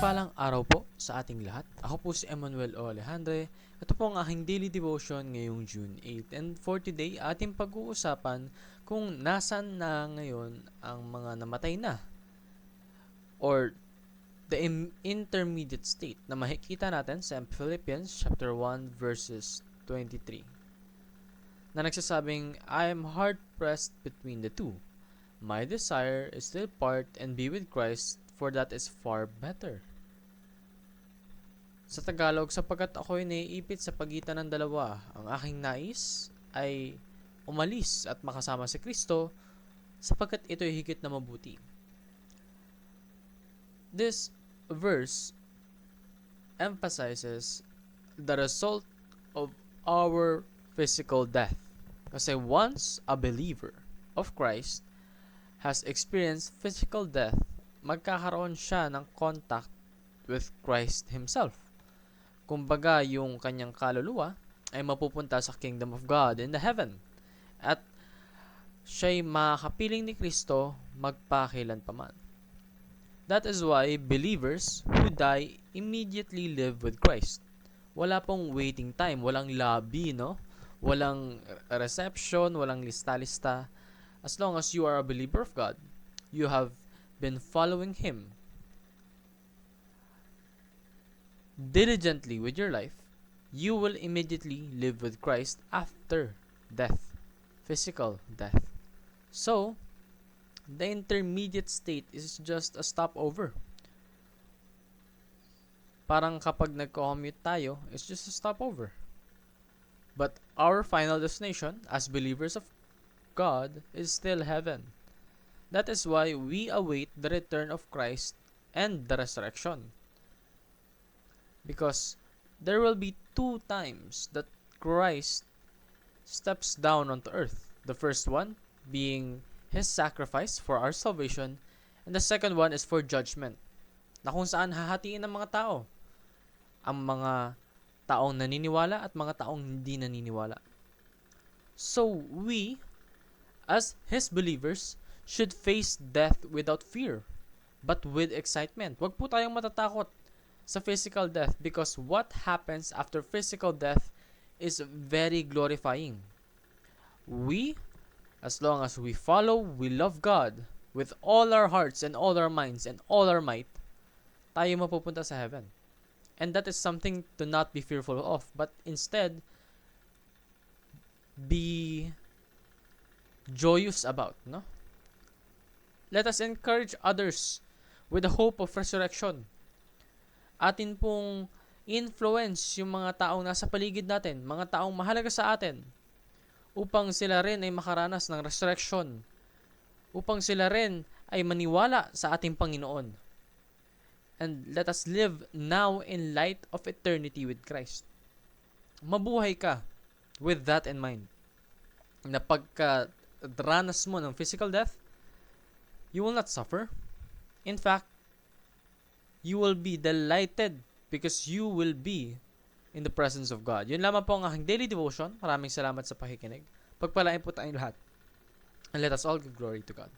Mapagpalang araw po sa ating lahat. Ako po si Emmanuel O. Alejandre. Ito po ang aking daily devotion ngayong June 8. And for today, ating pag-uusapan kung nasan na ngayon ang mga namatay na or the intermediate state na makikita natin sa Philippians chapter 1 verses 23 na nagsasabing, I am hard-pressed between the two. My desire is to depart and be with Christ, for that is far better. Sa Tagalog, sapagkat ako'y naiipit sa pagitan ng dalawa, ang aking nais ay umalis at makasama si Kristo, sapagkat ito'y higit na mabuti. This verse emphasizes the result of our physical death. Kasi once a believer of Christ has experienced physical death, magkakaroon siya ng contact with Christ Himself. Kumbaga, yung kanyang kaluluwa ay mapupunta sa kingdom of God in the heaven. At siya'y makakapiling ni Kristo magpakilanpaman. That is why believers who die immediately live with Christ. Wala pong waiting time, walang lobby, no? Walang reception, walang lista-lista. As long as you are a believer of God, you have been following Him diligently with your life, you will immediately live with Christ after death, physical death. So, the intermediate state is just a stopover. Parang kapag nagko-commute tayo, it's just a stopover. But our final destination as believers of God is still heaven. That is why we await the return of Christ and the resurrection. Because there will be two times that Christ steps down onto earth. The first one being His sacrifice for our salvation, and the second one is for judgment, na kung saan hahatiin ng mga tao. Ang mga taong naniniwala at mga taong hindi naniniwala. So we, as His believers, should face death without fear, but with excitement. Huwag po tayong matatakot sa physical death, because what happens after physical death is very glorifying. We, as long as we follow, we love God with all our hearts and all our minds and all our might, tayo mapupunta sa heaven. And that is something to not be fearful of, but instead, be joyous about, no? Let us encourage others with the hope of resurrection. Atin pong influence yung mga taong nasa paligid natin, mga taong mahalaga sa atin, upang sila rin ay makaranas ng resurrection, upang sila rin ay maniwala sa ating Panginoon. And let us live now in light of eternity with Christ. Mabuhay ka with that in mind, na pagka ranas mo ng physical death, you will not suffer. In fact, you will be delighted because you will be in the presence of God. Yun lamang po ang aking daily devotion. Maraming salamat sa pakikinig. Pagpalain po tayong lahat. And let us all give glory to God.